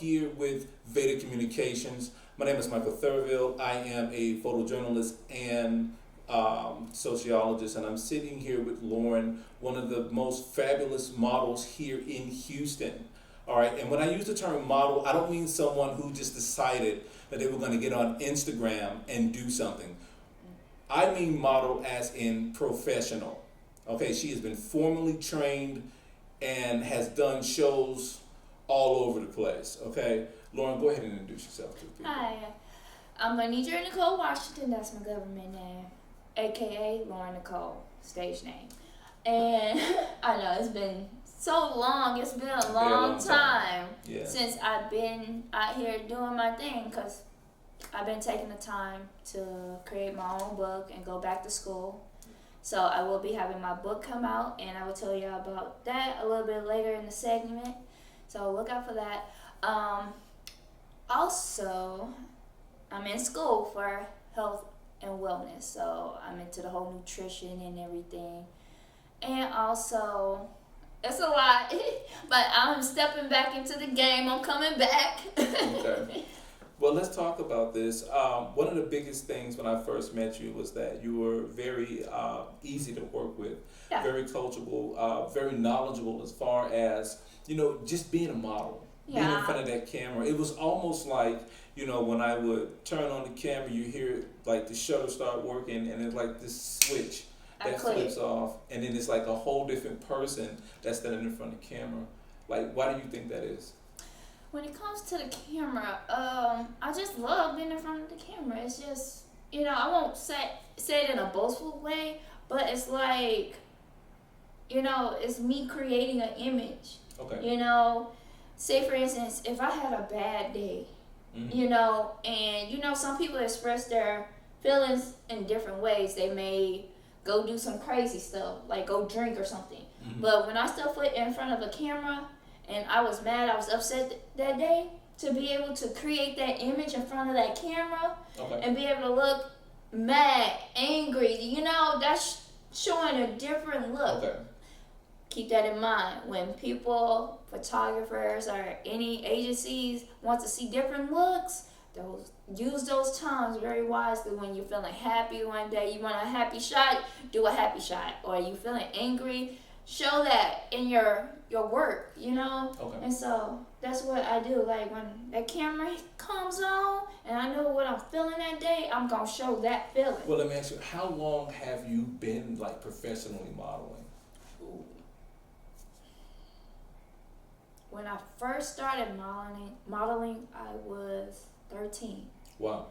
here with VEDA Communications. My name is Michael Thurville. I am a photojournalist and sociologist, and I'm sitting here with Lauren, one of the most fabulous models here in Houston. All right, and when I use the term model, I don't mean someone who just decided that they were going to get on Instagram and do something. I mean model as in professional. Okay, she has been formally trained and has done shows all over the place. Okay, Lauren, go ahead and introduce yourself to the people. Hi, I'm Laurnedria Nichole Washington. That's my government name, aka Lauren Nichole, stage name. And I know it's been so long. It's been a long time since I've been out here doing my thing, because I've been taking the time to create my own book and go back to school. So I will be having my book come out, and I will tell you about that a little bit later in the segment. So look out for that. Also, I'm in school for health and wellness, so I'm into the whole nutrition and everything. And also, it's a lot, but I'm stepping back into the game. I'm coming back. Okay. Well, let's talk about this. One of the biggest things when I first met you was that you were very easy to work with, very coachable, very knowledgeable as far as, just being a model, being in front of that camera. It was almost like, when I would turn on the camera, you hear like the shutter start working, and it's like this switch that flips off, and then it's like a whole different person that's standing in front of the camera. Like, why do you think that is? When it comes to the camera, I just love being in front of the camera. It's just, I won't say it in a boastful way, but it's like, it's me creating an image. Okay. Say for instance, if I had a bad day, and some people express their feelings in different ways. They may go do some crazy stuff, like go drink or something. Mm-hmm. But when I step foot in front of a camera, and I was mad, I was upset that day, to be able to create that image in front of that camera and be able to look mad, angry, that's showing a different look. Okay. Keep that in mind. When people, photographers, or any agencies want to see different looks, use those times very wisely. When you're feeling happy one day, you want a happy shot, do a happy shot. Or you feeling angry, show that in your work, Okay. And so that's what I do. Like, when that camera comes on and I know what I'm feeling that day, I'm going to show that feeling. Well, let me ask you, how long have you been, like, professionally modeling? When I first started modeling, I was 13. Wow.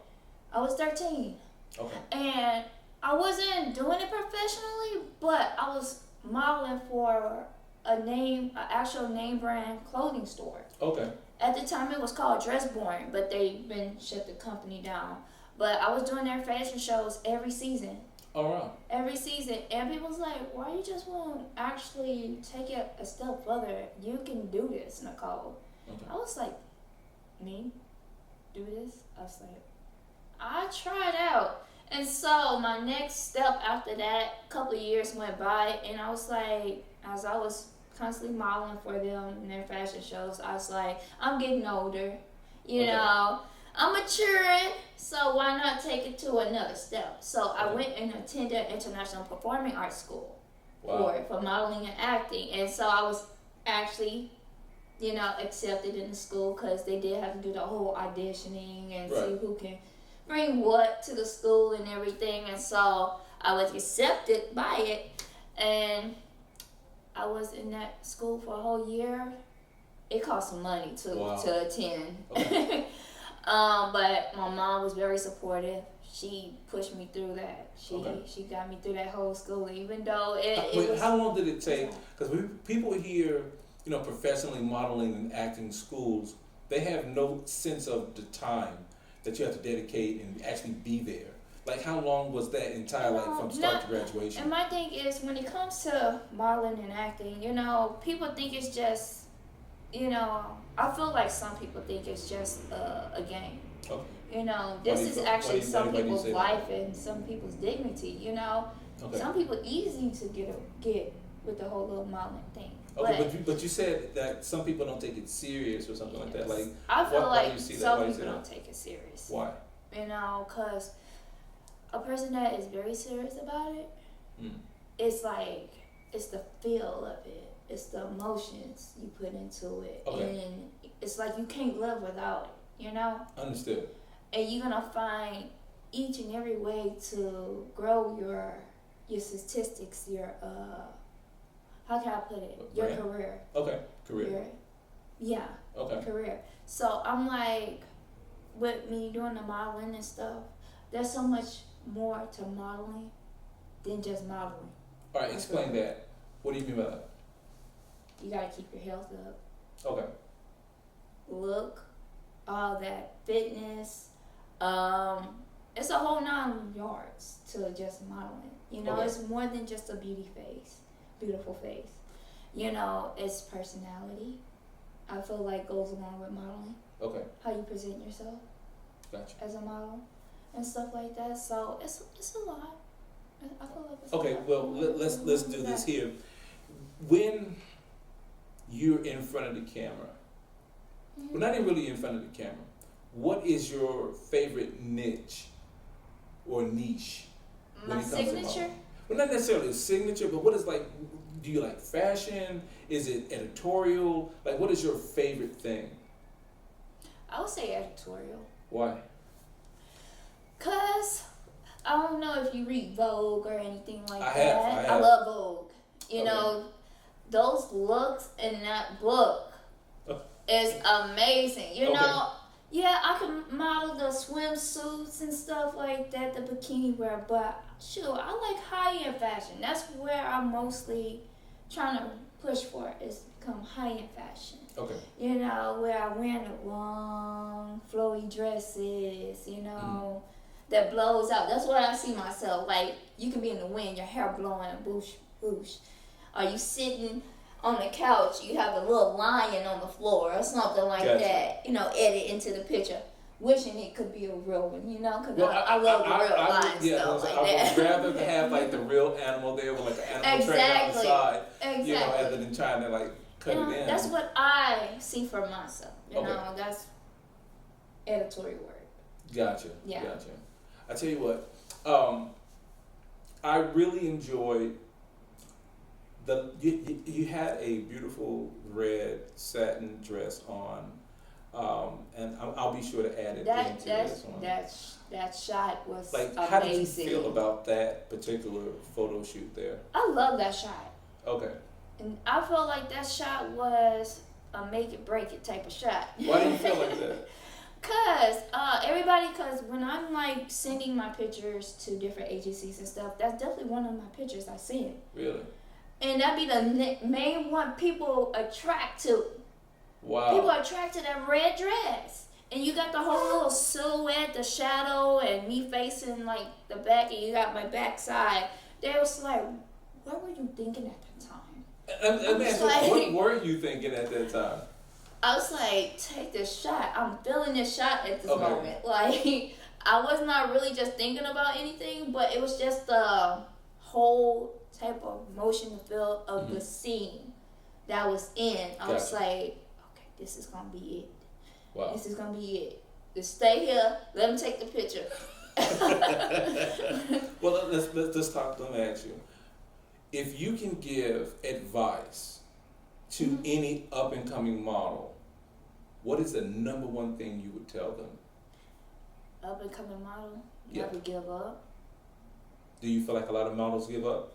I was 13. Okay. And I wasn't doing it professionally, but I was modeling for an actual name brand clothing store. Okay. At the time, it was called Dressborn, but they've been shut the company down. But I was doing their fashion shows every season. All right. Every season, and people was like, "Why you just won't actually take it a step further? You can do this, Nichole." Okay. I was like, "Me? Do this?" I was like, I tried out. And so my next step after that, a couple of years went by, and I was like, as I was constantly modeling for them in their fashion shows, I was like, I'm getting older, I'm maturing, so why not take it to another step? So I went and attended International Performing Arts School for modeling and acting. And so I was actually, accepted in the school, because they did have to do the whole auditioning and see who can bring what to the school and everything. And so I was accepted by it, and I was in that school for a whole year. It cost some money to attend. Okay. But my mom was very supportive. She pushed me through that. She got me through that whole school, even though it was... How long did it take? Because people hear, professionally modeling and acting schools, they have no sense of the time that you have to dedicate and actually be there. Like, how long was that entire, from start to graduation? And my thing is, when it comes to modeling and acting, people think it's just, I feel like some people think it's just a game. Okay. This is actually some people's life and some people's dignity, Okay. Some people easy to get with the whole little modeling thing. Okay, but you said that some people don't take it serious or something like that. Like, I feel why do like you see that? some Why you people say don't that? take it serious. Why? You know, because a person that is very serious about it, Mm. it's like, it's the feel of it. It's the emotions you put into it. Okay. And it's like you can't live without it, you know? Understood. And you're going to find each and every way to grow your statistics, your, how can I put it? Your Brand? career. Okay. Career. Yeah. Okay. Career. So I'm like, with me doing the modeling and stuff, there's so much more to modeling than just modeling. All right. Explain that. What do you mean by that? You gotta keep your health up. Okay. Look, all that fitness. It's a whole 9 yards to just modeling. You know, Okay. it's more than just a beautiful face. You know, it's personality. I feel like goes along with modeling. Okay. How you present yourself Gotcha. as a model and stuff like that. So it's a lot. I feel like it's Okay. a lot. Well, let's do this here. When you're in front of the camera, Mm-hmm. well, not even really in front of the camera, what is your favorite niche or niche? when My it comes to signature. modeling? Well, not necessarily a signature, but what is like? Do you like fashion? Is it editorial? Like, what is your favorite thing? I would say editorial. Why? Cause I don't know if you read Vogue or anything like I that. have. I love Vogue. You Okay. know, those looks in that book is amazing. You Okay. know, yeah, I can model the swimsuits and stuff like that, the bikini wear, but shoot, I like high-end fashion. That's where I'm mostly trying to push for, is become high-end fashion. Okay. You know, where I wear the long, flowy dresses, you know, that blows out. That's what I see myself. Like, you can be in the wind, your hair blowing, boosh, boosh. Are you sitting on the couch, you have a little lion on the floor or something like Gotcha. that, you know, edit into the picture. Wishing it could be a real one, you know, because Well, I love the real lion stuff like that. I would rather have like the real animal there with like an animal trainer on the Exactly. side, Exactly. you know, rather than trying to like cut You know, it in. that's what I see for myself. You Okay. know, that's editorial work. Gotcha. Yeah. Gotcha. I tell you what, I really enjoyed you had a beautiful red satin dress on, and I'll be sure to add it into this one. That shot was Like, amazing. how did you feel about that particular photo shoot there? I love that shot. Okay. And I felt like that shot was a make it break it type of shot. Why do you feel like that? Cause when I'm like sending my pictures to different agencies and stuff, that's definitely one of my pictures I send. Really? And that'd be the main one people attract to. Wow. People attract to that red dress. And you got the whole little silhouette, the shadow, and me facing like the back, and you got my backside. They was like, what were you thinking at the time? Let me ask you, like- what were you thinking at that time? I was like, take this shot. I'm feeling this shot at this Okay. moment. Like, I was not really just thinking about anything, but it was just the whole type of motion and feel of the scene that was in. I was Gotcha. like, okay, this is going to be it. Wow. This is going to be it. Just stay here. Let him take the picture. Well, let's talk. Let me ask you, if you can give advice to any up and coming model, what is the number one thing you would tell them? Up and coming model, Yeah. never give up. Do you feel like a lot of models give up?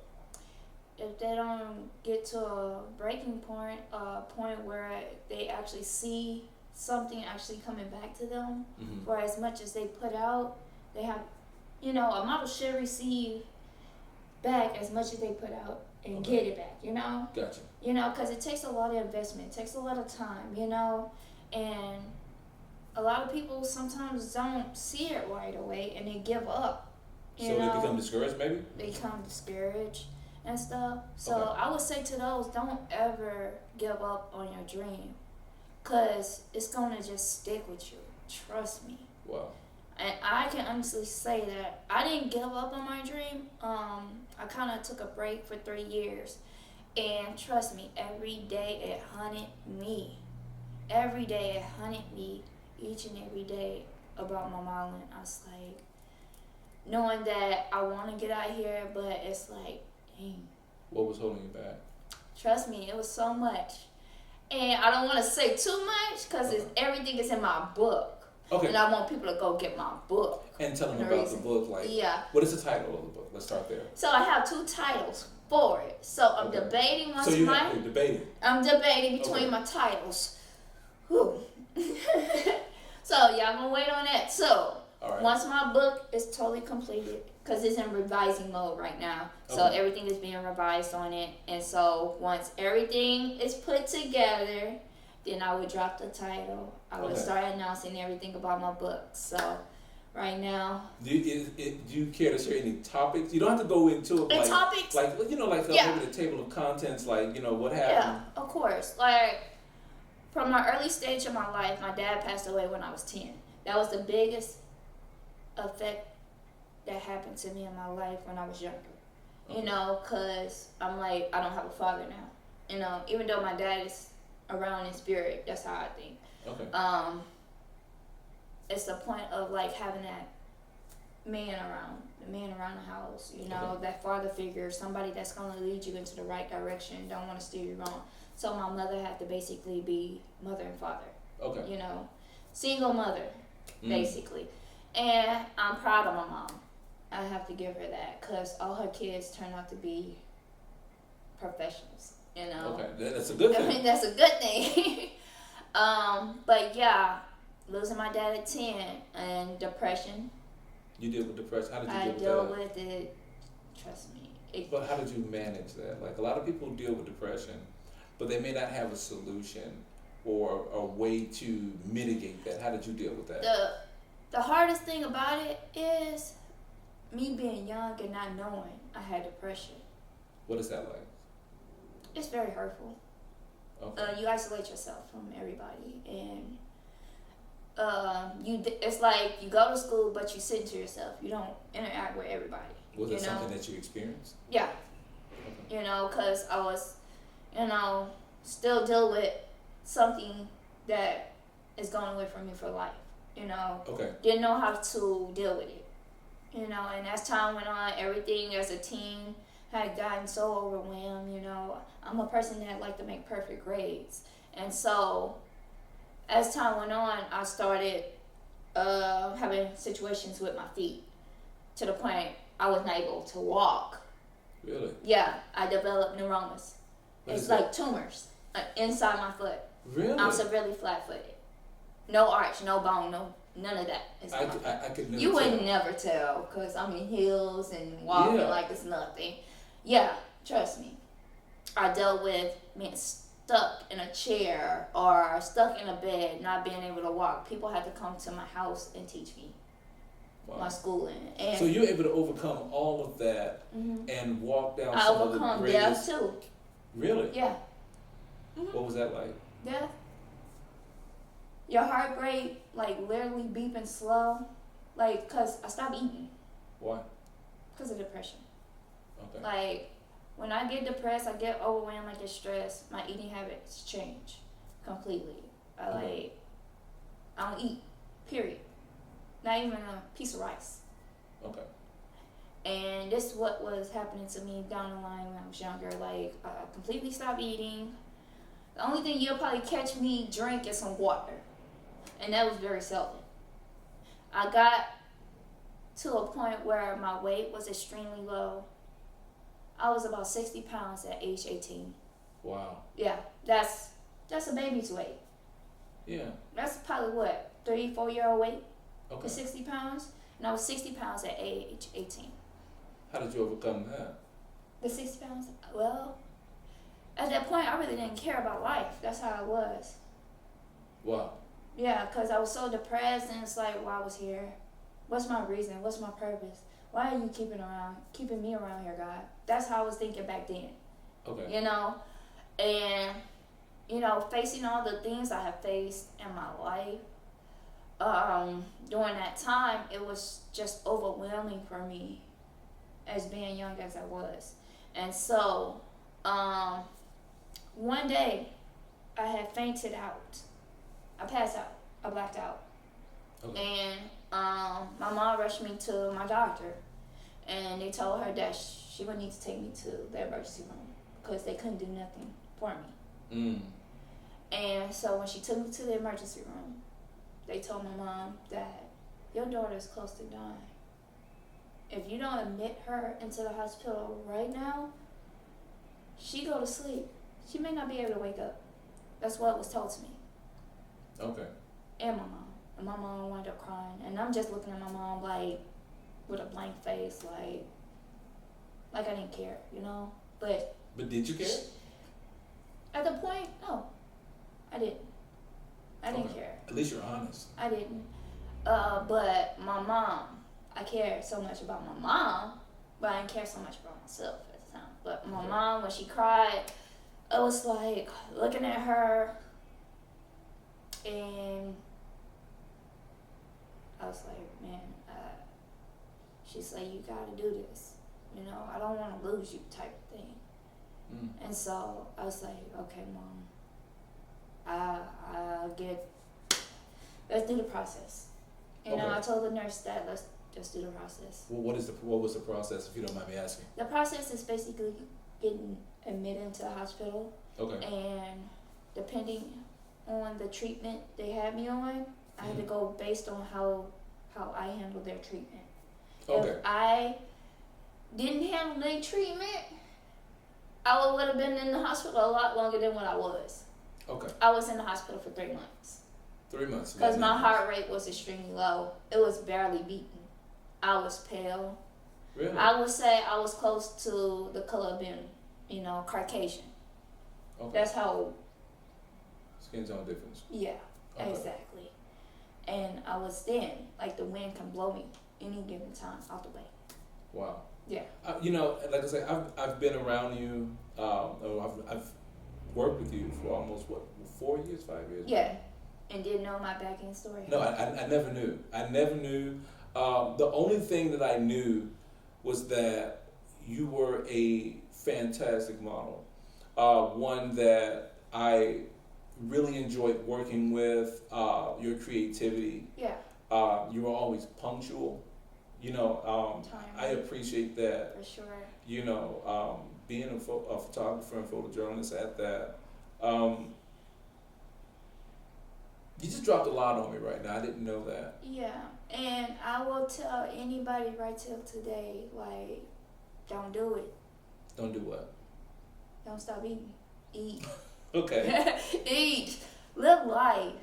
If they don't get to a breaking point, a point where they actually see something actually coming back to them, Mm-hmm. for as much as they put out, they have, you know, a model should receive back as much as they put out and Okay. get it back, you know? Gotcha. You know, because it takes a lot of investment, it takes a lot of time, you know? And a lot of people sometimes don't see it right away and they give up. You So know? they become discouraged, maybe? They become discouraged and stuff. So Okay. I would say to those, don't ever give up on your dream, because it's going to just stick with you. Trust me. Wow. And I can honestly say that I didn't give up on my dream. I kind of took a break for 3 years. And trust me, every day it hunted me. Every day it hunted me, each and every day about my modeling. I was like, knowing that I want to get out here, but it's like, dang. What was holding you back? Trust me, it was so much. And I don't want to say too much because everything is in my book. Okay. And I want people to go get my book. And tell them about the book. Like, yeah. What is the title of the book? Let's start there. So I have 2 titles for it. So I'm debating once you're debating. I'm debating between my titles. Whew. So y'all gonna wait on that. So once my book is totally completed, because it's in revising mode right now. So everything is being revised on it. And so once everything is put together, then I would drop the title. I would start announcing everything about my book. So right now. Do you care to share any topics? You don't have to go into it. Like topics? Like, maybe the table of contents, like, what happened? Yeah, of course. Like, from my early stage of my life, my dad passed away when I was 10. That was the biggest effect that happened to me in my life when I was younger. Because I'm like, I don't have a father now. Even though my dad is around in spirit, that's how I think. Okay. It's the point of like having that man around the house, that father figure, somebody that's going to lead you into the right direction, don't want to steer you wrong. So my mother had to basically be mother and father. Okay. Single mother, basically. And I'm proud of my mom. I have to give her that because all her kids turn out to be professionals, Okay, that's a good thing. I mean, that's a good thing. But yeah, losing my dad at 10 and depression. You deal with depression? How did you deal with that? I deal with it, trust me. But how did you manage that? Like, a lot of people deal with depression, but they may not have a solution or a way to mitigate that. How did you deal with that? The hardest thing about it is me being young and not knowing I had depression. What is that like? It's very hurtful. Okay. You isolate yourself from everybody, and it's like you go to school, but you sit to yourself. You don't interact with everybody. Was it something that you experienced? Yeah. Okay. Because I was, still deal with something that is going away from me for life. Okay. Didn't know how to deal with it. And as time went on, everything as a teen had gotten so overwhelmed. I'm a person that like to make perfect grades. And so as time went on, I started having situations with my feet to the point I was not able to walk. Really? Yeah, I developed neuromas. It's like tumors inside my foot. Really? I'm severely flat-footed. No arch, no bone, none of that. I could never You tell. would never tell because I'm in heels and walking like it's nothing. Yeah, trust me. I dealt with being stuck in a chair or stuck in a bed, not being able to walk. People had to come to my house and teach me my schooling. And so you're able to overcome all of that and walk down I some of the overcome greatest... death too. Really? Yeah. What was that like? Death. Your heart rate, like, literally beeping slow. Like, because I stopped eating. Why? Because of depression. Okay. Like, when I get depressed, I get overwhelmed, I get stressed, my eating habits change completely. I don't eat, period. Not even a piece of rice. Okay. And this is what was happening to me down the line when I was younger. Like, I completely stopped eating. The only thing you'll probably catch me drink is some water. And that was very seldom. I got to a point where my weight was extremely low. I was about 60 pounds at age 18. Wow. Yeah, that's a baby's weight. Yeah. That's probably what, 3-4-year-old weight? Okay. For 60 pounds? And I was 60 pounds at age 18. How did you overcome that? The 60 pounds? Well, at that point, I really didn't care about life. That's how I was. Wow. Yeah, because I was so depressed, and it's like, why I was here? What's my reason? What's my purpose? Why are you keeping me around here, God? That's how I was thinking back then. Okay. And, facing all the things I have faced in my life, during that time, it was just overwhelming for me as being young as I was. And so One day, I had fainted out. I passed out. I blacked out. Okay. And my mom rushed me to my doctor, and they told her that she would need to take me to the emergency room because they couldn't do nothing for me. And so when she took me to the emergency room, they told my mom that your daughter is close to dying. If you don't admit her into the hospital right now, she go to sleep. She may not be able to wake up. That's what was told to me. Okay. And my mom. And my mom wound up crying. And I'm just looking at my mom like with a blank face, like I didn't care, you know? But did you care? At the point, no. I didn't. I didn't care. At least you're honest. I didn't. But my mom, I cared so much about my mom, but I didn't care so much about myself at the time. But my mom, when she cried, I was like looking at her, and I was like, man, she's like, you gotta do this. You know, I don't want to lose you type of thing. And so I was like, okay, Mom, let's do the process. You know, I told the nurse that let's just do the process. Well, what was the process, if you don't mind me asking? The process is basically getting admitted into the hospital. Okay. And depending on the treatment they had me on, I had to go based on how I handled their treatment. Okay. If I didn't handle their treatment, I would have been in the hospital a lot longer than what I was. Okay. I was in the hospital for 3 months. 3 months. Because my heart rate was extremely low. It was barely beating. I was pale. Really? I would say I was close to the color of being, Caucasian. Okay. That's how. Skin tone difference. Yeah, okay. Exactly. And I was thin. Like the wind can blow me any given time out the way. Wow. Yeah. Like I said, I've been around you. I've worked with you for almost 4 years, 5 years. Yeah, and didn't know my back end story. No, I never knew. I never knew. The only thing that I knew was that you were a fantastic model, one that I really enjoyed working with. Your creativity. Yeah. You were always punctual. I appreciate that. For sure. Being a photographer and photojournalist at that. You just dropped a lot on me right now. I didn't know that. Yeah, and I will tell anybody right till today, like, don't do it. Don't do what? Don't stop eating. Eat. Okay. Eat. Live life.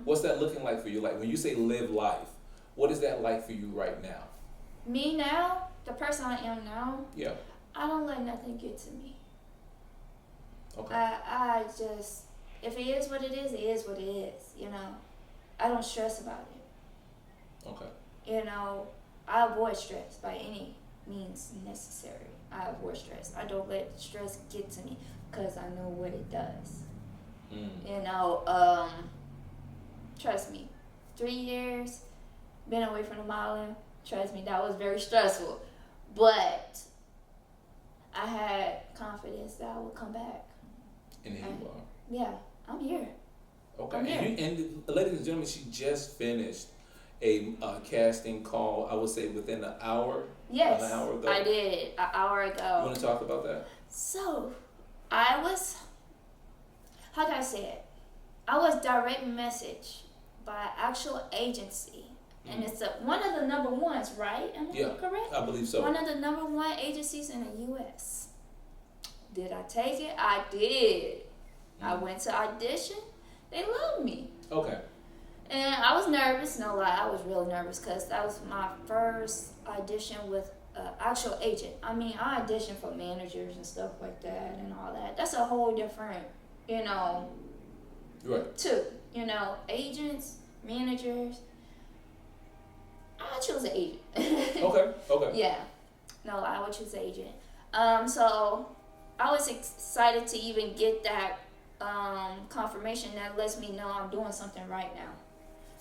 What's that looking like for you? Like, when you say live life, what is that like for you right now? Me now, the person I am now, yeah, I don't let nothing get to me. Okay. I just, if it is what it is what it is, I don't stress about it. Okay. I avoid stress by any means necessary. I avoid stress. I don't let stress get to me because I know what it does. Trust me, 3 years, been away from the modeling, trust me, that was very stressful. But I had confidence that I would come back. And here you are. Yeah, I'm here. Okay. I'm here. And ladies and gentlemen, she just finished a casting call, I would say within an hour. Yes, an hour ago. I did, an hour ago. You want to talk about that? So, I was, how can I say it? I was direct message by an actual agency. And it's one of the number ones, right? Am I correct? I believe so. One of the number one agencies in the U.S. Did I take it? I did. I went to audition. They loved me. Okay. And I was nervous, no lie. I was really nervous because that was my first audition with an actual agent. I mean, I auditioned for managers and stuff like that and all that. That's a whole different, Right. too. Agents, managers. I choose an agent. Okay. Yeah. No, I would choose an agent. So I was excited to even get that confirmation that lets me know I'm doing something right now.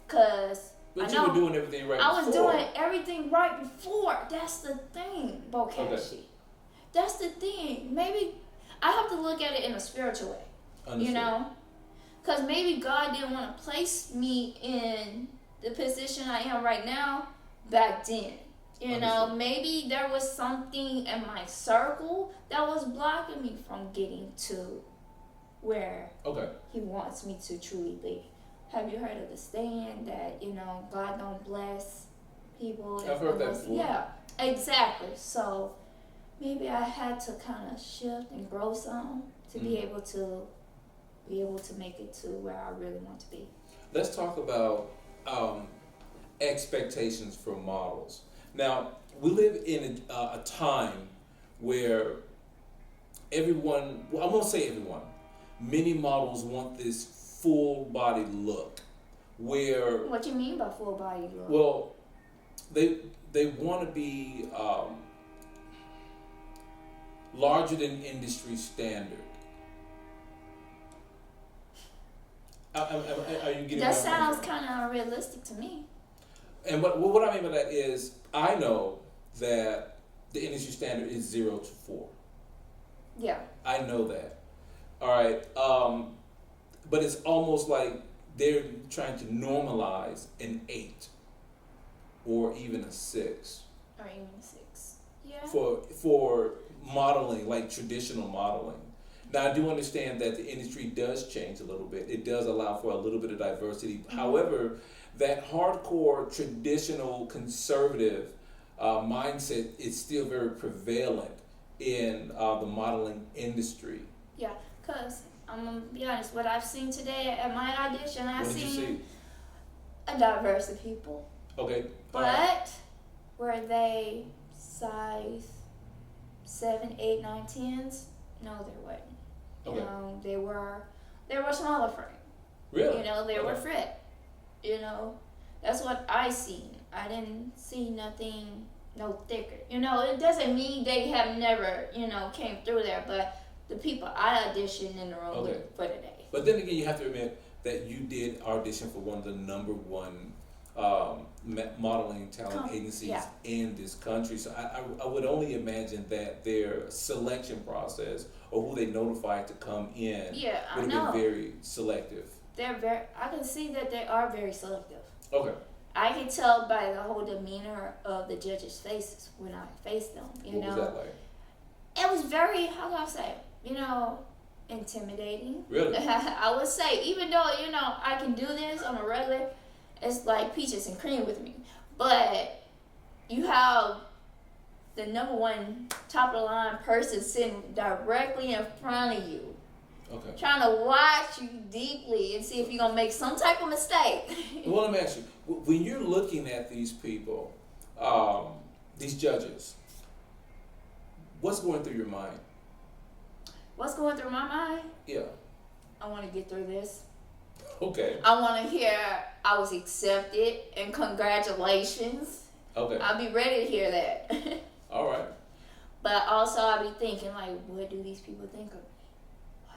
Cause But you were doing everything right before. I was doing everything right before. That's the thing, Bokashi. that's the thing. Maybe I have to look at it in a spiritual way. Understood. You know, because maybe God didn't want to place me in the position I am right now back then. You know, maybe there was something in my circle that was blocking me from getting to where He wants me to truly be. Have you heard of the saying that, you know, God don't bless people? I've heard that before. Yeah, exactly. So maybe I had to kind of shift and grow some to be able to make it to where I really want to be. Let's talk about expectations for models. Now, we live in a time where everyone, well, I won't say everyone, many models want this full body look. Where what do you mean by full body look? Well, they want to be larger than industry standard. Are you getting that? Sounds kind of unrealistic to me. And what I mean by that is, I know that the industry standard is 0 to 4. Yeah. I know that. All right. But it's almost like they're trying to normalize an 8 or even a 6. Or even a 6. Yeah. For modeling, like traditional modeling. Now, I do understand that the industry does change a little bit. It does allow for a little bit of diversity. Mm-hmm. However, that hardcore, traditional, conservative mindset is still very prevalent in the modeling industry. Yeah, because I'm going to be honest, what I've seen today at my audition, I've seen a diverse of people. Okay. But were they size 7, 8, 9, 10s? No, they weren't. You know, they were smaller frame. Really? You know, they were fit. You know, that's what I seen. I didn't see nothing, no thicker. You know, it doesn't mean they have never, you know, came through there, but the people I auditioned in the room for today. But then again, you have to admit that you did audition for one of the number one modeling talent agencies in this country. So I would only imagine that their selection process or who they notified to come in would have been very selective. I can see that they are very selective. Okay. I can tell by the whole demeanor of the judges' faces when I faced them. What was that like? It was very, how can I say, you know, intimidating. Really? I would say, even though, you know, I can do this on a regular, it's like peaches and cream with me. But you have the number one top of the line person sitting directly in front of you. Okay. Trying to watch you deeply and see if you're going to make some type of mistake. Well, let me ask you, when you're looking at these people, these judges, what's going through your mind? What's going through my mind? Yeah. I want to get through this. Okay. I want to hear I was accepted and congratulations. Okay. I'll be ready to hear that. All right. But also I'll be thinking, like, what do these people think of me?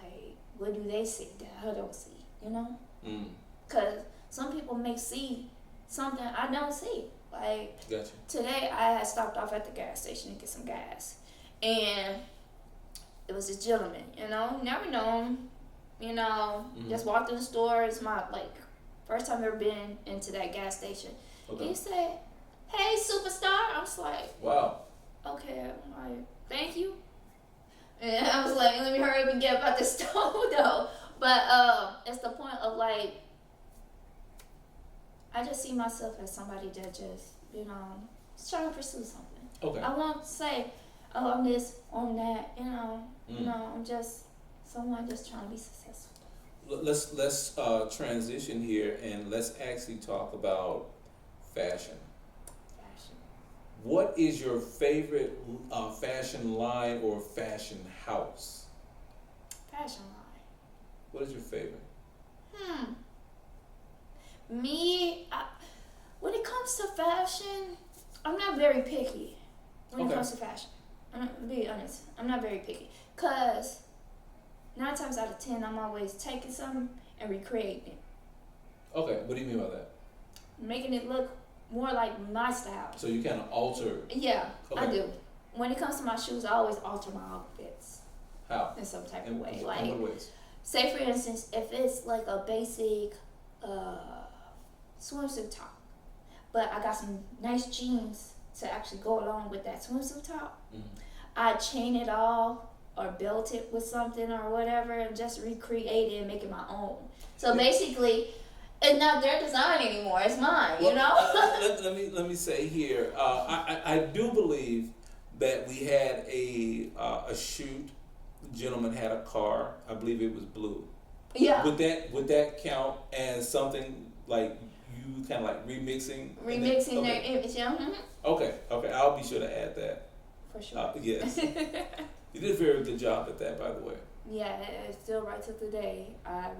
Like, what do they see that I don't see, you know? Because some people may see something I don't see. Like, gotcha. Today I had stopped off at the gas station to get some gas. And it was this gentleman, you know, never known, you know, just walked in the store. It's my, like, first time I've ever been into that gas station. Okay. He said, "Hey, superstar." I was like, wow. Okay, I'm like, thank you. And I was like, let me hurry up and get about this stove, though. But it's the point of, like, I just see myself as somebody that just, you know, is trying to pursue something. Okay. I won't say, oh, I'm this, I'm that, you know. No, I'm just someone just trying to be successful. Let's transition here and let's actually talk about fashion. What is your favorite fashion line or fashion house? Fashion line. What is your favorite? Me, when it comes to fashion, I'm not very picky. When it comes to fashion, I'm gonna be honest. I'm not very picky, cause 9 times out of 10, I'm always taking something and recreating it. Okay, what do you mean by that? Making it look more like my style. So you kind of alter. Yeah, I do. when it comes to my shoes, I always alter my outfits. How? In some type of way. In Like, what ways? say for instance, if it's like a basic swimsuit top, but I got some nice jeans to actually go along with that swimsuit top, I chain it off or belt it with something or whatever and just recreate it and make it my own. So basically, it's not their design anymore. It's mine, you know? Let me say here, I do believe that we had a shoot. The gentleman had a car. I believe it was blue. Yeah. Would that count as something like you kind of like remixing? Remixing their image, yeah. Mm-hmm. Okay. I'll be sure to add that. For sure. Yes. You did a very good job at that, by the way. Yeah, it's still right to the day. I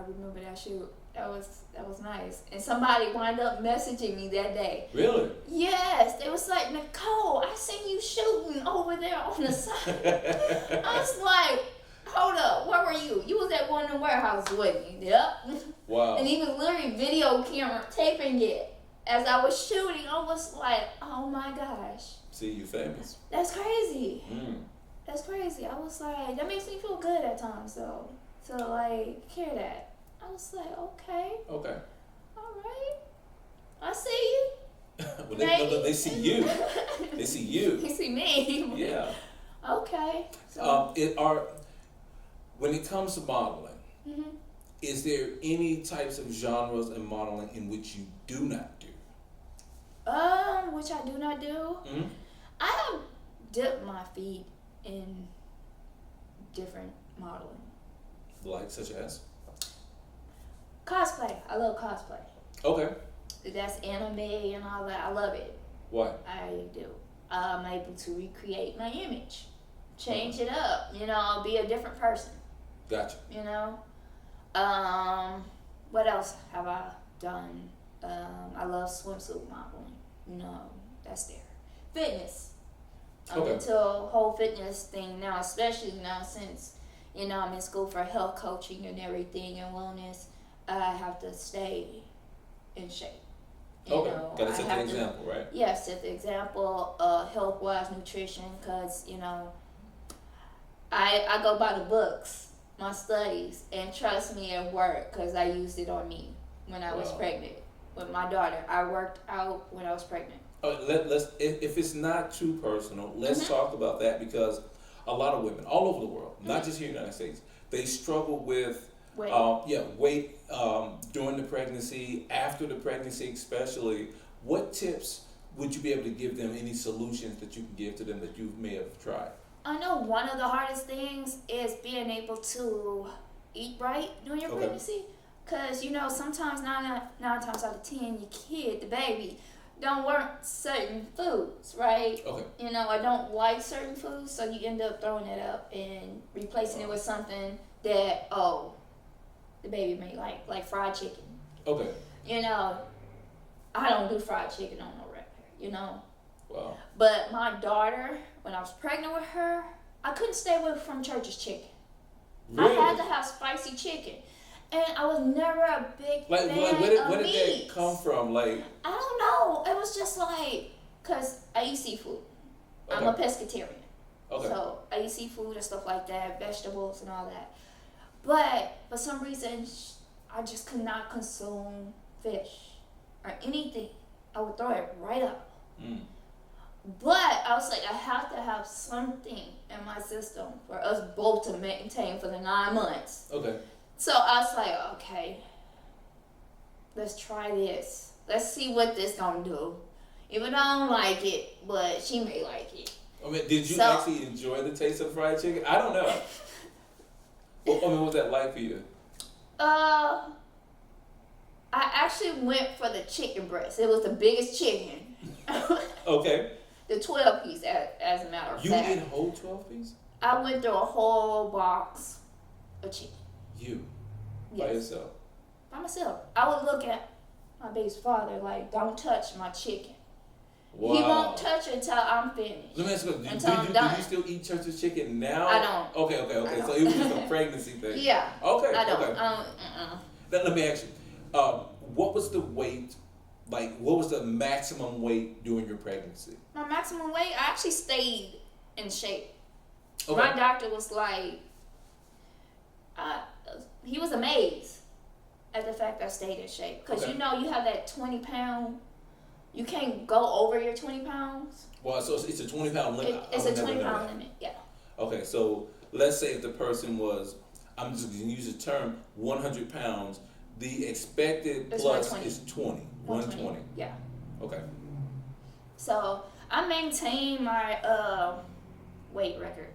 remember that shoot. That was nice. And somebody wound up messaging me that day. Really? Yes. They was like, Nichole, I seen you shooting over there on the side. I was like, hold up, where were you? You was at one of the warehouses, wasn't you? Yep. Wow. And he was literally video camera taping it. As I was shooting, I was like, oh my gosh. See, you famous. That's crazy. Mm. That's crazy. I was like, that makes me feel good at times, though. So, like, hear that. I was like, okay. Okay. All right. I see you. Well, they see you. They see you. They see me. Yeah. Okay. So, when it comes to modeling, is there any types of genres in modeling in which you do not do? Which I do not do. I have dipped my feet in different modeling. Like such as? Cosplay. I love cosplay. Okay. That's anime and all that. I love it. Why? I do. I'm able to recreate my image, change it up. You know, be a different person. Gotcha. You know. What else have I done? I love swimsuit modeling. You know, that's there. Fitness. I'm into a whole fitness thing now, especially now since, you know, I'm in school for health coaching and everything and wellness. I have to stay in shape. You know, gotta set the example, right? Yeah, set the example, health-wise, nutrition, because, you know, I go by the books, my studies, and trust me, it worked because I used it on me when I was pregnant with my daughter. I worked out when I was pregnant. Let's if it's not too personal, let's talk about that, because a lot of women all over the world, not just here in the United States, they struggle with weight during the pregnancy, after the pregnancy especially. What tips would you be able to give them, any solutions that you can give to them that you may have tried? I know one of the hardest things is being able to eat right during your pregnancy. Because, you know, sometimes nine times out of 10, your kid, the baby, don't want certain foods, right? Okay. You know, I don't like certain foods, so you end up throwing it up and replacing it with something that, the baby may like fried chicken. Okay. You know, I don't do fried chicken on no regular, you know. Wow. But my daughter, when I was pregnant with her, I couldn't stay away from Church's chicken. Really? I had to have spicy chicken. And I was never a big fan of meat. Where did that come from? Like, I don't know. It was just like, because I eat seafood. Okay. I'm a pescatarian. Okay. So I eat seafood and stuff like that, vegetables and all that. But for some reason, I just could not consume fish or anything. I would throw it right up. But I was like, I have to have something in my system for us both to maintain for the 9 months. Okay. So I was like, okay, let's try this. Let's see what this gonna do. Even though I don't like it, but she may like it. I mean, did you actually enjoy the taste of fried chicken? I don't know. What was that like for you? I actually went for the chicken breast. It was the biggest chicken. Okay. The 12-piece, as a matter of fact. You ate a whole 12-piece? I went through a whole box of chicken. You? Yes. By yourself? By myself. I would look at my baby's father like, don't touch my chicken. Wow. He won't touch it until I'm finished. Let me ask you, do you still eat Church's chicken now? I don't. Okay. So it was just a pregnancy thing. Yeah. Okay. I don't. Okay. Let me ask you, what was the weight like, what was the maximum weight during your pregnancy? My maximum weight, I actually stayed in shape. Okay. My doctor was like, he was amazed at the fact I stayed in shape. Because Okay. you know, you have that 20-pound, you can't go over your 20 pounds. Well, so it's a 20-pound limit. It's a 20-pound limit, yeah. Okay, so let's say if the person was, I'm just going to use the term, 100 pounds, the expected It's plus 120. is 20. 120. Yeah. Okay. So I maintained my weight record.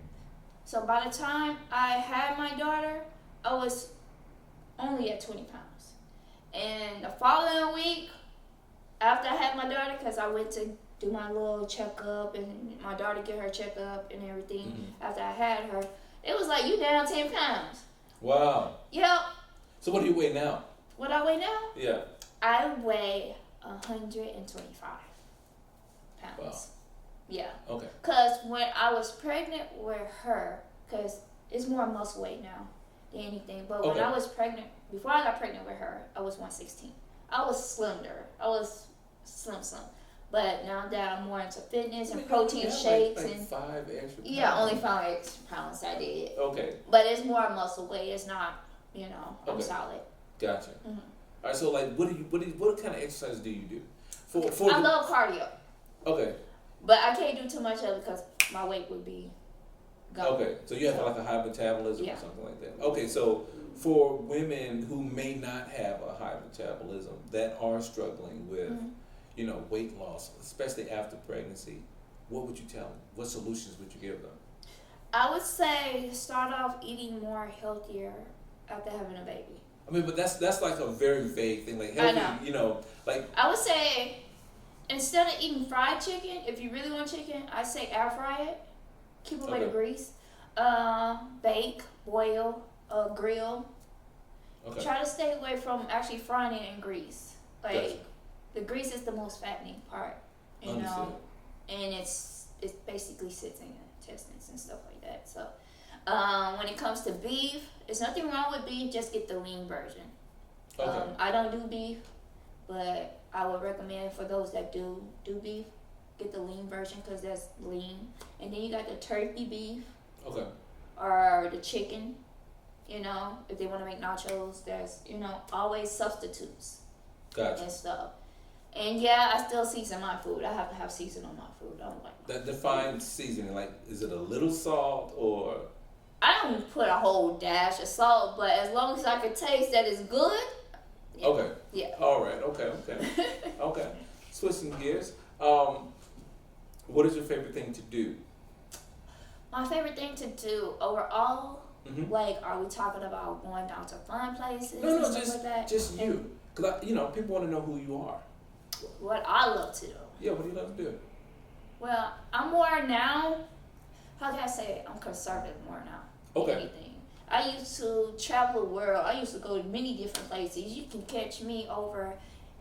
So by the time I had my daughter, I was only at 20 pounds. And the following week, after I had my daughter, because I went to do my little checkup and my daughter get her checkup and everything, Mm-hmm. after I had her, it was like, you down 10 pounds. Wow. Yep. So what do you weigh now? What I weigh now? Yeah. I weigh 125 pounds. Wow. Yeah. Okay. Because when I was pregnant with her, because it's more muscle weight now than anything, but when Okay. I was pregnant, before I got pregnant with her, I was 116. I was slender. I was slim. But now that I'm more into fitness and protein shakes like and 5 extra pounds. yeah, only 5 extra pounds I did. Okay. But it's more muscle weight. It's not, I'm Okay. solid. Gotcha. Mhm. All right. So like, what kind of exercise do you do? I love cardio, Okay. but I can't do too much of it because my weight would be gone. Okay. So you have like a high metabolism Yeah. or something like that. Okay. So for women who may not have a high metabolism that are struggling with, Mhm. weight loss, especially after pregnancy, what would you tell them? What solutions would you give them? I would say start off eating more healthier after having a baby. I mean, but that's like a very vague thing. Like I healthy, know. like I would say instead of eating fried chicken, if you really want chicken, I say air fry it. Keep away the Okay. grease. Bake, boil, grill. okay. Try to stay away from actually frying it in grease. Like Gotcha. the grease is the most fattening part, Understood. and it basically sits in your intestines and stuff like that. So when it comes to beef, there's nothing wrong with beef. Just get the lean version. Okay. I don't do beef, but I would recommend for those that do beef, get the lean version because that's lean. And then you got the turkey beef Okay. or the chicken. If they want to make nachos, there's always substitutes Gotcha. and stuff. And yeah, I still season my food. I have to have season on my food. I don't like my That defines seasoning. Like, is it a little salt or? I don't put a whole dash of salt, but as long as I can taste that it's good. Yeah. Okay. Yeah. All right. Okay. Okay. Switching gears. What is your favorite thing to do? My favorite thing to do overall, Mm-hmm. like, are we talking about going out to fun places No, and stuff just like that? just you. Because people want to know who you are. What I love to do. Yeah. What do you love to do? Well, I'm more now. How can I say it? I'm conservative more now. Okay. Anything. I used to travel the world. I used to go to many different places. You can catch me over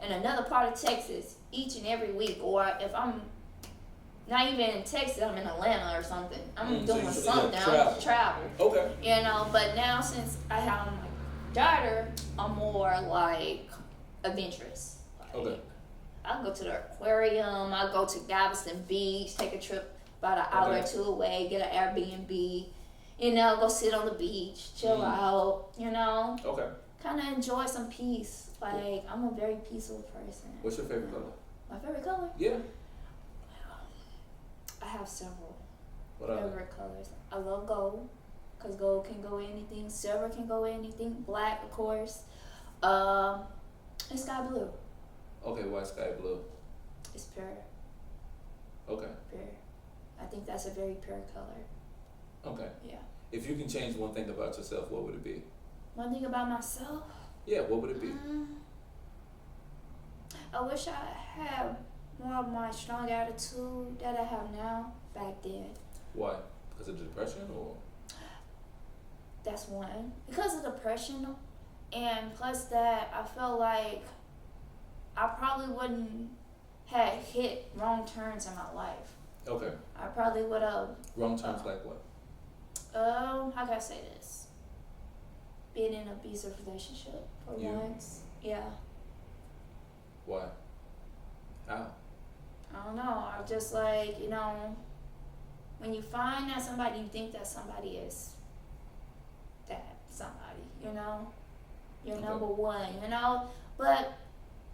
in another part of Texas each and every week, or if I'm not even in Texas, I'm in Atlanta or something. I'm So doing you something. travel. I'm travel. Okay. But now since I have my daughter, I'm more like adventurous. Like, Okay. I'll go to the aquarium. I'll go to Galveston Beach, take a trip about an hour Okay. or two away, get an Airbnb. Go sit on the beach, chill out. Okay. Kind of enjoy some peace. Like, I'm a very peaceful person. What's your favorite color? My favorite color? Yeah. I have several What are they? favorite colors. I love gold, because gold can go with anything. Silver can go with anything. Black, of course. And sky blue. Okay. Why sky blue? It's pure. Okay. Pure. I think that's a very pure color. Okay. Yeah. If you can change one thing about yourself, what would it be? One thing about myself, Yeah. What would it be? I wish I had more of my strong attitude that I have now back then. Why? Because of depression or? That's one. Because of depression, and plus that, I felt like I probably wouldn't have hit wrong turns in my life. Okay. I probably would have, Wrong terms like what? how can I say this? Being in an abusive relationship for You? once. Yeah. Why? How? I don't know. I just like, when you find that somebody, you think that somebody is that somebody, you're Okay. number one, but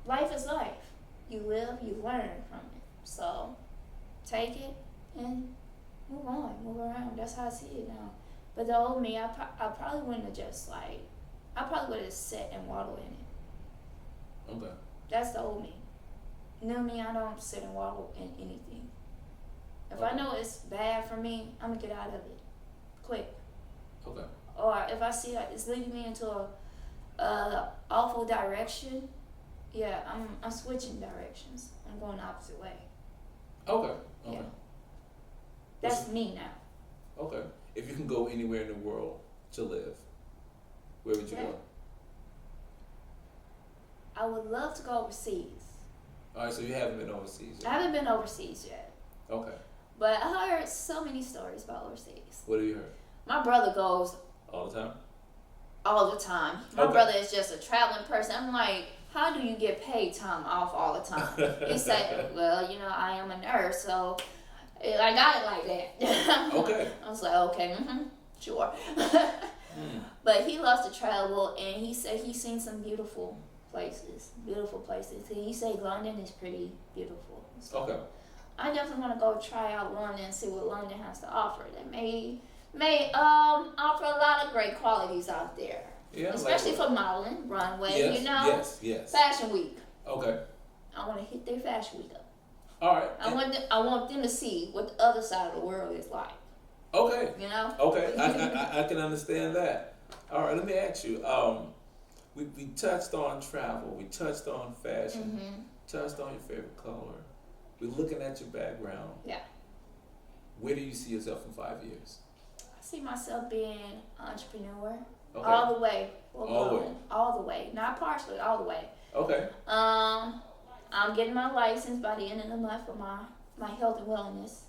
life is life. You live, you learn from it. So take it and move on, move around. That's how I see it now. But the old me, I probably wouldn't have just like, I probably would have sat and waddled in it. Okay. That's the old me. New me, I don't sit and waddle in anything. If I know it's bad for me, I'm gonna get out of it quick. Okay. Or if I see like it's leading me into a awful direction, yeah, I'm switching directions. I'm going the opposite way. Okay. Okay. Yeah. That's me now. Okay. If you can go anywhere in the world to live, where would you go? I would love to go overseas. All right, so you haven't been overseas yet. I haven't been overseas yet. Okay. But I heard so many stories about overseas. What have you heard? My brother goes All the time? all the time. My Okay. brother is just a traveling person. I'm like, how do you get paid time off all the time? He said, well, I am a nurse, so I got it like that. Okay. I was like, okay, sure. But he loves to travel, and he said he's seen some beautiful places. And he said London is pretty beautiful. So Okay. I definitely want to go try out London and see what London has to offer. They may offer a lot of great qualities out there. Yeah. Especially for modeling, runway, Yes. Fashion week. Okay. I want to hit their fashion week up. All right. I want them to see what the other side of the world is like. Okay. Okay. I can understand that. All right. Let me ask you. We touched on travel. We touched on fashion. Touched on your favorite color. We're looking at your background. Yeah. Where do you see yourself in 5 years? I see myself being an entrepreneur. Okay. All the way. All the way. Not partially, all the way. Okay. I'm getting my license by the end of the month for my health and wellness.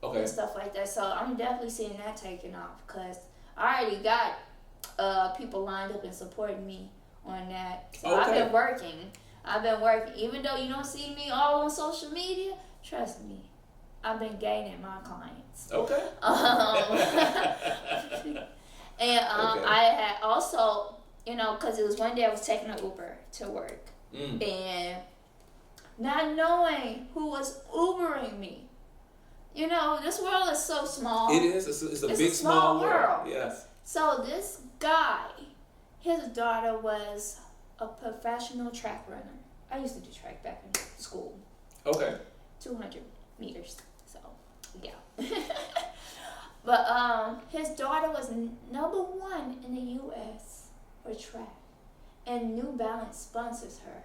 Okay. And stuff like that. So I'm definitely seeing that taking off because I already got people lined up and supporting me on that. So Okay. I've been working. Even though you don't see me all on social media, trust me, I've been gaining my clients. Okay. And Okay. I had also, because it was one day I was taking an Uber to work. And not knowing who was Ubering me. This world is so small. It is. It's a big, small world. Yes. So this guy, his daughter was a professional track runner. I used to do track back in school. Okay. 200 meters. So, yeah. But his daughter was number 1 in the U.S. for track. And New Balance sponsors her.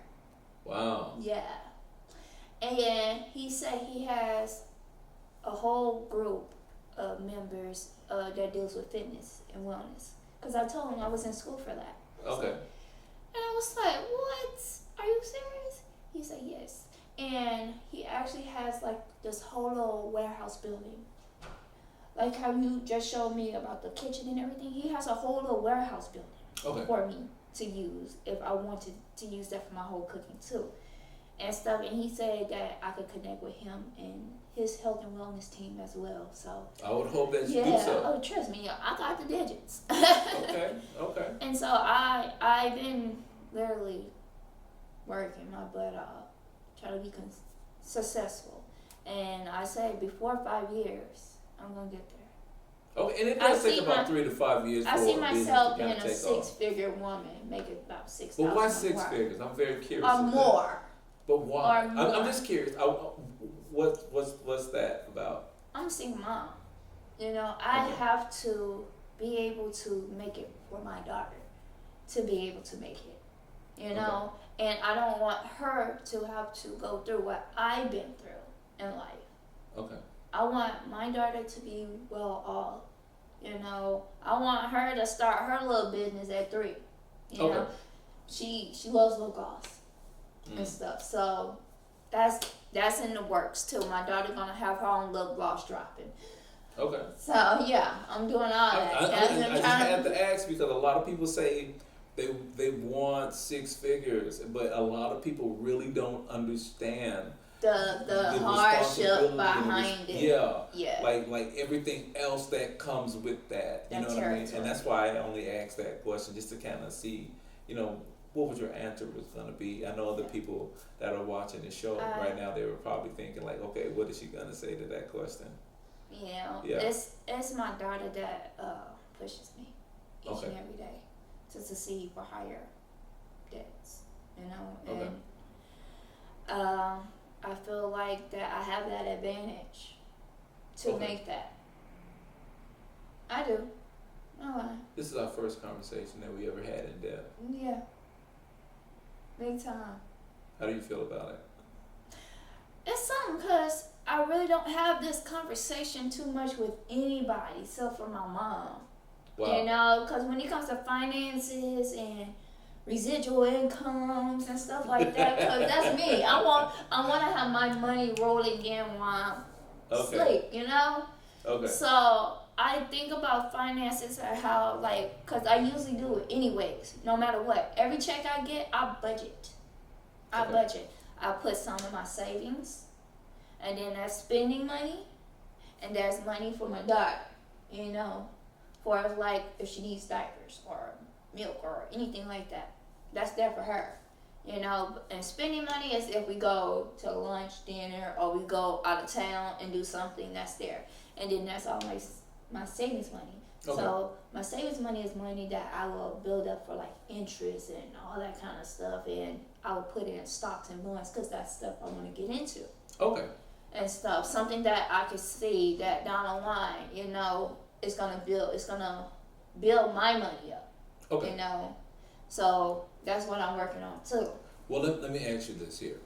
Wow. Yeah. And he said he has a whole group of members that deals with fitness and wellness. Because I told him I was in school for that. Okay. And I was like, what? Are you serious? He said, yes. And he actually has like this whole little warehouse building. Like how you just showed me about the kitchen and everything. He has a whole little warehouse building for me to use if I wanted to use that for my whole cooking too. And stuff. And he said that I could connect with him and his health and wellness team as well. So I would hope that you do so. Oh, trust me, I got the digits. Okay. And so I've been literally working my butt off, trying to be successful. And I say before 5 years, I'm gonna get there. Okay, and it does take about 3 to 5 years. I see myself being a take off. 6-figure woman, making about $6,000. But why 6 figures? I'm very curious. Or more. But why? Or more. I'm just curious. What's that about? I'm a single mom. I have to be able to make it for my daughter, to be able to make it. And I don't want her to have to go through what I've been through in life. Okay. I want my daughter to be well off. I want her to start her little business at 3. Okay. She loves lip gloss and stuff. So that's in the works too. My daughter gonna have her own lip gloss dropping. Okay. So yeah, I'm doing all that. I just had to ask because a lot of people say they want 6 figures, but a lot of people really don't understand the hardship responsibility behind it. Yeah. Like everything else that comes with that. You know what I mean? And that's why I only asked that question, just to kind of see, what was your answer was going to be. I know the people that are watching the show right now, they were probably thinking like, okay, what is she going to say to that question? Yeah. It's my daughter that pushes me each and every day to succeed for higher debts, and I feel like that I have that advantage to make that. I do. No lie. This is our first conversation that we ever had in depth. Yeah. Big time. How do you feel about it? It's something because I really don't have this conversation too much with anybody except for my mom. Wow. Because when it comes to finances and residual incomes and stuff like that, because that's me. I want to have my money rolling in while I sleep, Okay. So I think about finances and how, because I usually do it anyways, no matter what. Every check I get, I budget. I put some in my savings, and then that's spending money, and there's money for my daughter, for if she needs diapers or milk or anything like that. That's there for her, and spending money is if we go to lunch, dinner, or we go out of town and do something, that's there. And then that's all my savings money. Okay. So my savings money is money that I will build up for interest and all that kind of stuff, and I will put it in stocks and bonds because that's stuff I want to get into. Okay. And stuff, something that I can see that down the line, it's gonna build my money up. Okay. So that's what I'm working on too. Well, let me ask you this here,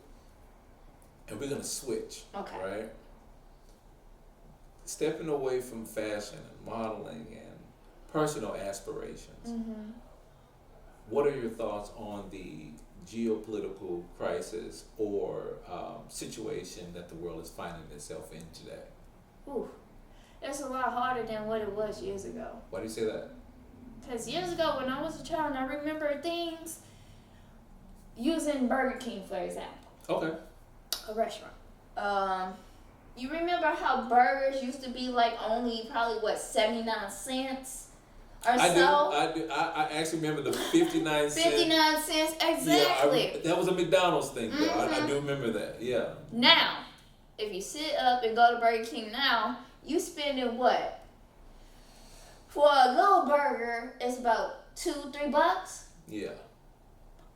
and we're gonna switch. Okay. Right. Stepping away from fashion and modeling and personal aspirations, what are your thoughts on the geopolitical crisis or situation that the world is finding itself in today? Ooh, it's a lot harder than what it was years ago. Why do you say that? Because years ago, when I was a child, and I remember things using Burger King, for example. Okay. A restaurant. You remember how burgers used to be only probably 79 cents or so? I do. I actually remember the 59 cents. 59 cents, exactly. Yeah, that was a McDonald's thing, though. I do remember that, yeah. Now, if you sit up and go to Burger King now, you spending what? For a little burger, it's about $2-3. Yeah.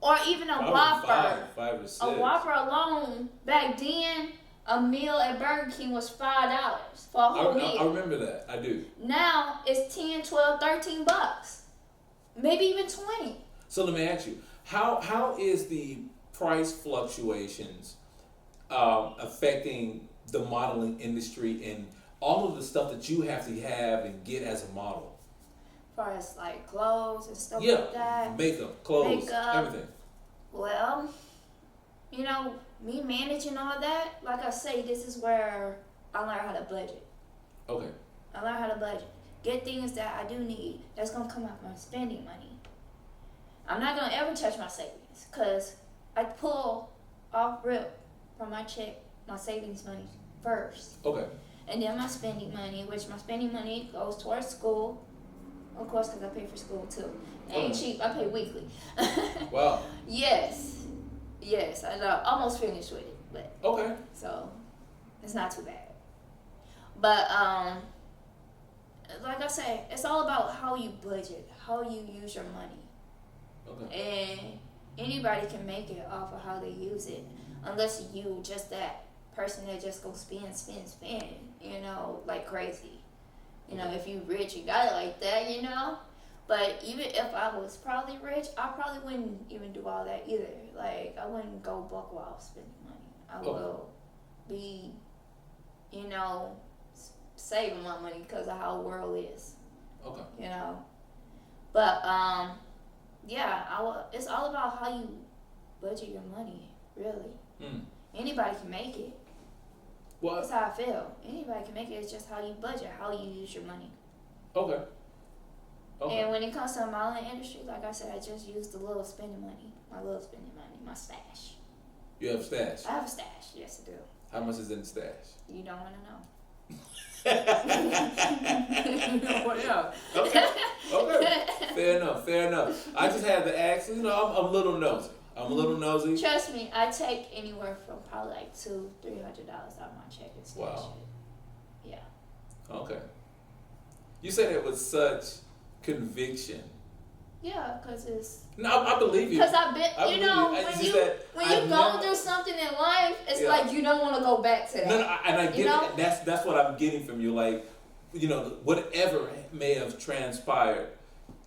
Or even a Whopper. Five or six. A Whopper alone, back then, a meal at Burger King was $5 for a whole meal. I remember that. I do. Now it's $10, $12, $13. Maybe even 20. So let me ask you, how is the price fluctuations affecting the modeling industry and all of the stuff that you have to have and get as a model? As far as clothes and stuff like that. Makeup, clothes, everything. Well, me managing all that, like I say, this is where I learn how to budget. Okay. I learn how to budget. Get things that I do need. That's going to come out my spending money. I'm not going to ever touch my savings because I pull off rip from my check, my savings money first. Okay. And then my spending money, which my spending money goes towards school. Of course, because I pay for school too. It ain't cheap. I pay weekly. Wow. Yes, I almost finished with it, but okay. So it's not too bad. But like I say, it's all about how you budget, how you use your money. Okay. And anybody can make it off of how they use it, unless you just that person that just go spend, like crazy. If you rich, you got it like that, But even if I was probably rich, I probably wouldn't even do all that either. I wouldn't go buck wild spending money. I will be, saving my money because of how the world is. Okay. But it's all about how you budget your money, really. Anybody can make it. What? That's how I feel. Anybody can make it. It's just how you budget, how you use your money. Okay. Okay. And when it comes to the modeling industry, like I said, I just use my little spending money, my stash. You have a stash? I have a stash. Yes, I do. How much is in the stash? You don't want to know. You don't want to know. Okay. Fair enough. I just had to ask. I'm a little nosy. Trust me, I take anywhere from probably like $200-$300 out of my check and stash Wow. it. Yeah. Okay. You said it with such conviction. Yeah, because it's... No, I believe you. Because I've been, when you go through something in life, it's like you don't want to go back to that. No, and I get it. That's what I'm getting from you. Like, whatever may have transpired,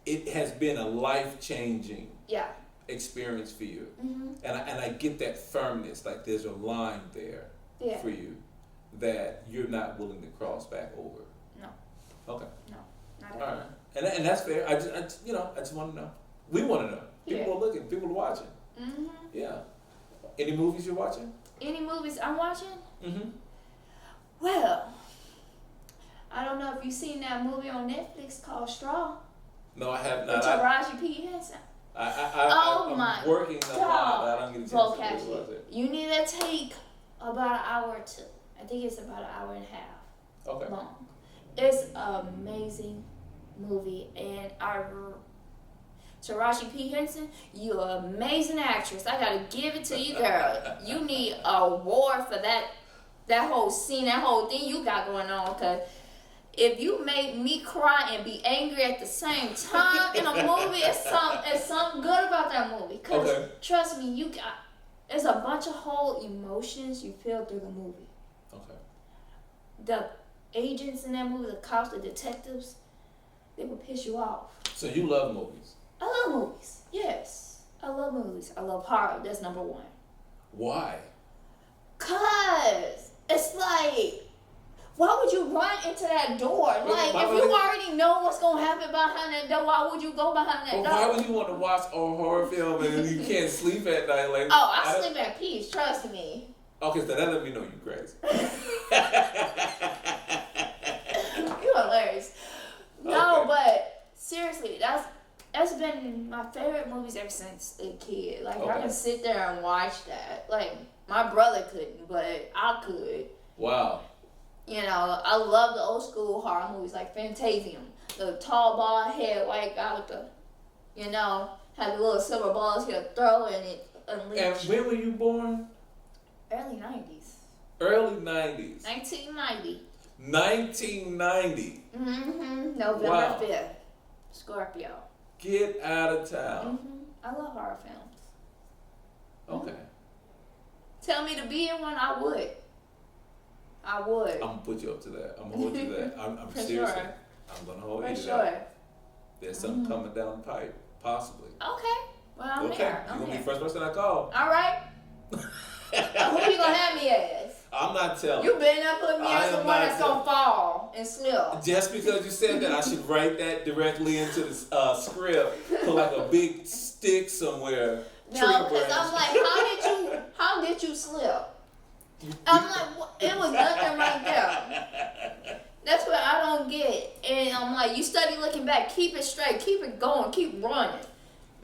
it has been a life-changing experience for you. Mm-hmm. And I get that firmness. Like, there's a line there for you that you're not willing to cross back over. No. Okay. No, not at all all. Right. And that's fair. I just want to know. We want to know. People are looking. People are watching. Mm-hmm. Yeah. Any movies you're watching? Any movies I'm watching? Mm-hmm. Well, I don't know if you've seen that movie on Netflix called Straw. No, I have not. With Taraji P. Henson. I'm working a lot. I don't get a chance to watch it. You need to take about an hour or two. I think it's about an hour and a half long. It's an amazing movie, and Taraji P. Henson, you're an amazing actress. I gotta give it to you, girl. You need an award for that whole scene, that whole thing you got going on. Cause if you make me cry and be angry at the same time in a movie, it's something good about that movie. Cause trust me, there's a bunch of whole emotions you feel through the movie. Okay. The agents in that movie, the cops, the detectives, they will piss you off. So you love movies? I love movies. Yes. I love movies. I love horror. That's number one. Why? 'Cause it's like, why would you run into that door? Like, if you already know what's going to happen behind that door, why would you go behind that door? Why would you want to watch a horror film and you can't sleep at night? Like, I sleep at peace. Trust me. Okay, so that let me know you crazy. You're hilarious. No, but seriously, that's been my favorite movies ever since a kid. Like, I can sit there and watch that. Like, my brother couldn't, but I could. Wow. I love the old school horror movies like Phantasm. The tall, bald head white guy with the, had the little silver balls he'll throw and it unleash. And when were you born? Early 90s. Early 90s. 1990. 1990. Mm-hmm. November 5th. Scorpio. Get out of town. Mm-hmm. I love horror films. Okay. Tell me to be in one, I would. I'm gonna put you up to that. I'm gonna hold you to that. I'm serious. Sure. I'm gonna hold you to sure. that. There's something coming down the pipe, possibly. Okay. Well, I'm here. You're gonna be the first person I call. All right. Who you gonna have me as? I'm not telling. You better not put me as the one that's gonna fall and slip. Just because you said that, I should write that directly into the script. Put like a big stick somewhere. No, because I'm like, how did you slip? I'm like, it was nothing right there. That's what I don't get. And I'm like, you study looking back. Keep it straight. Keep it going. Keep running.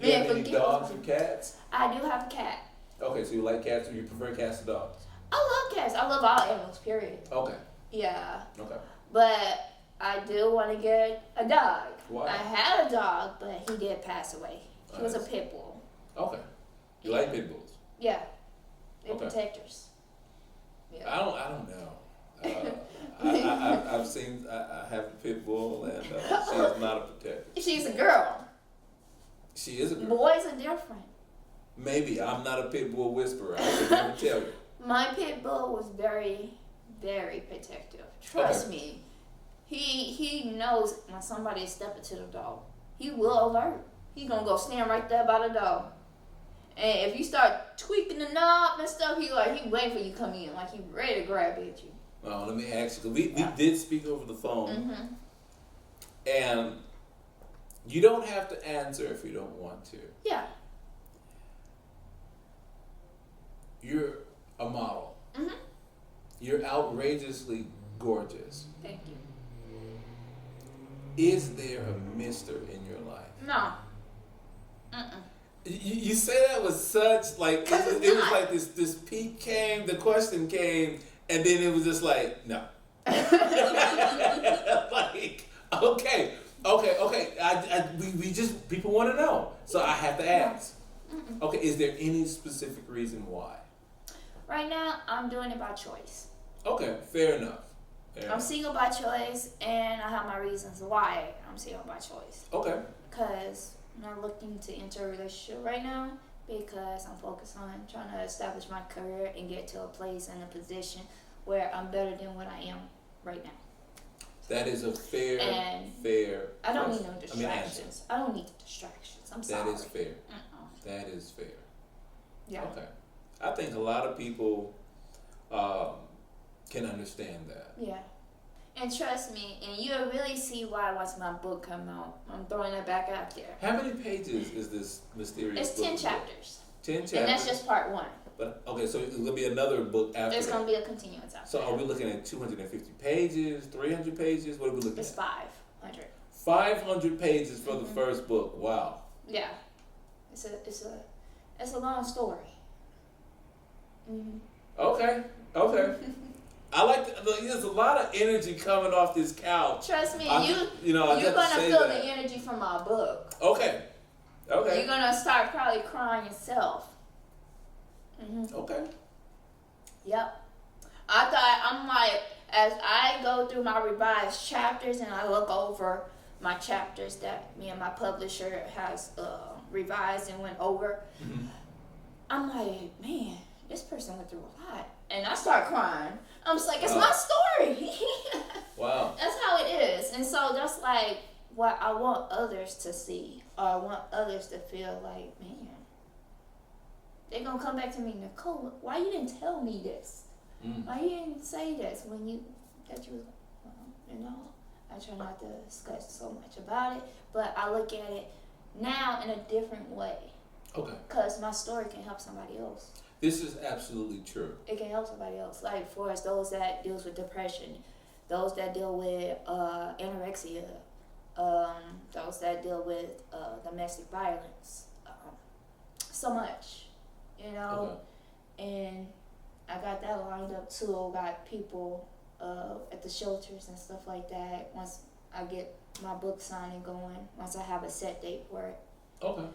You have any dogs or cats? I do have a cat. Okay, so you like cats or you prefer cats to dogs? I love cats. I love all animals, period. Okay. Yeah. Okay. But I do want to get a dog. Why? I had a dog, but he did pass away. He was a pit bull. Okay. You like pit bulls? Yeah. They're protectors. Yeah. I don't know. I have a pit bull, and she is not a protector. She's a girl. She is a girl. Boys are different. Maybe. I'm not a pit bull whisperer. I can never tell you. My pit bull was very, very protective. Trust me. He knows when somebody is stepping to the dog. He will alert. He gonna go stand right there by the dog. And if you start tweaking the knob and stuff, he waiting for you to come in. Like he ready to grab at you. Oh, let me ask you. We did speak over the phone. Mm-hmm. And you don't have to answer if you don't want to. Yeah. You're a model. Mm-hmm. You're outrageously gorgeous. Thank you. Is there a mister in your life? No. Mm-mm. You say that with such like it was like this peak came, the question came, and then it was just like no. Like okay. We just people want to know, so I have to ask. Okay, is there any specific reason why? Right now, I'm doing it by choice. Okay, fair enough. I'm single by choice, and I have my reasons why I'm single by choice. Okay. Because I'm not looking to enter a relationship right now because I'm focused on trying to establish my career and get to a place and a position where I'm better than what I am right now. That is a fair. I don't need no distractions. I don't need the distractions. I'm sorry. That is fair. That is fair. Yeah. Okay. I think a lot of people can understand that. Yeah. And trust me, and you'll really see why once my book come out. I'm throwing it back out there. How many pages is this mysterious book? It's 10 chapters. 10 chapters? And that's just part one. But okay, so it's gonna be another book after. There's gonna be a continuance after. So are we looking at 250 pages, 300 pages? What are we looking it's at? 500. 500 pages for the first book. Wow. Yeah. It's a long story. Okay. I like there's a lot of energy coming off this couch. Trust me, you're gonna feel the energy from my book. Okay. You're gonna start probably crying yourself. Okay. Yep. I'm like, as I go through my revised chapters and I look over my chapters that me and my publisher has revised and went over, I'm like, man, this person went through a lot. And I start crying. I'm just like, it's my story. Wow. That's how it is. And so that's like what I want others to see, or I want others to feel like, man, they're going to come back to me, Nichole, why you didn't tell me this? Why you didn't say this when you I try not to discuss so much about it, but I look at it now in a different way. Okay. Because my story can help somebody else. This is absolutely true. It can help somebody else. Like for us, those that deals with depression, those that deal with anorexia, those that deal with domestic violence, so much, and I got that lined up too. I got people at the shelters and stuff like that. Once I get my book signing going, once I have a set date for it. Okay.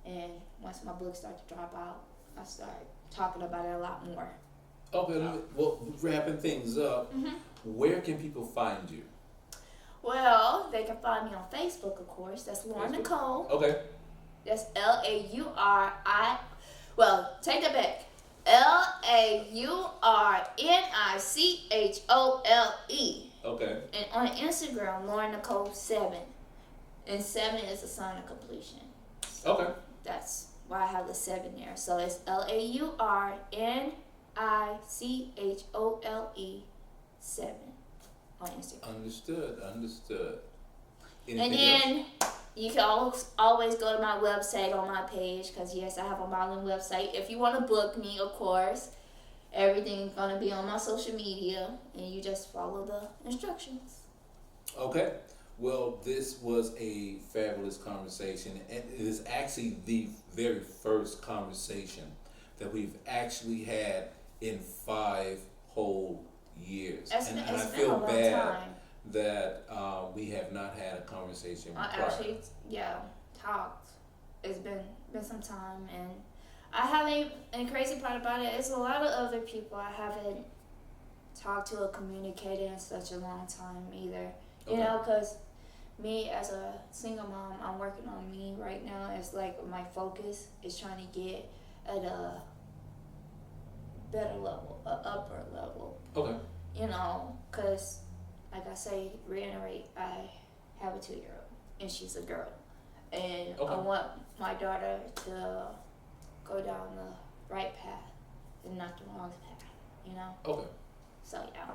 And once my books start to drop out, I start talking about it a lot more. Okay, well, wrapping things up, where can people find you? Well, they can find me on Facebook, of course. That's Lauren Nichole. Okay. That's Lauri. Well, take it back. Laurnichole. Okay. And on Instagram, Lauren Nichole 7. And 7 is a sign of completion. So okay. That's why I have the 7 there. So it's Laurnichole 7 on Instagram. Understood. And then you can always go to my website on my page, because yes, I have a modeling website. If you want to book me, of course, everything's going to be on my social media, and you just follow the instructions. Okay. Well, this was a fabulous conversation, and it is actually the very first conversation that we've actually had in 5 whole years. And I feel bad that we have not had a conversation prior. Actually, talked. It's been some time, and I haven't, and the crazy part about it is a lot of other people I haven't talked to or communicated in such a long time either. You know, because me as a single mom, I'm working on me right now. It's like my focus is trying to get at a better level, a upper level. Okay. Because like I say, reiterate, I have a 2-year-old and she's a girl. And I want my daughter to go down the right path and not the wrong path, Okay. So, yeah.